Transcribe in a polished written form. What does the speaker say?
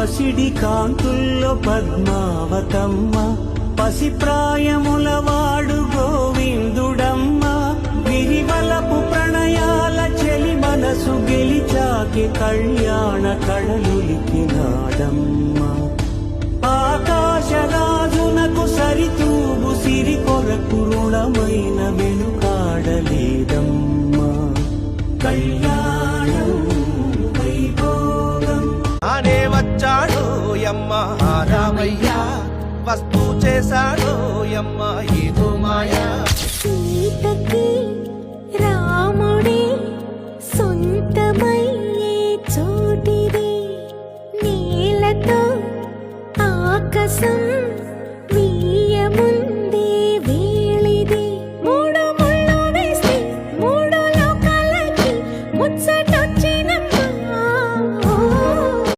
పసిడి కాంతుల్లో పద్మావతమ్మ, పసిప్రాయముల వాడు గోవిందుడమ్మ. గిరివలపు ప్రణయాల చెలి మనసు గెలిచాకి కళ్యాణ కళలులికినాడమ్మ. ఆకాశరాజునకు సరితూగు సిరి కొరకు రుణమైన వెనుకాడలేదమ్మా. కళ్యాణం వైభోగం ఆనే వచ్చాడో యమ్మ రామయ్య, వస్తు చేశాడో యమ్మ ఏదో మాయా. సీతకి రాముడే సొంతమయ్యే చోటిది, నీలతో ఆకాశం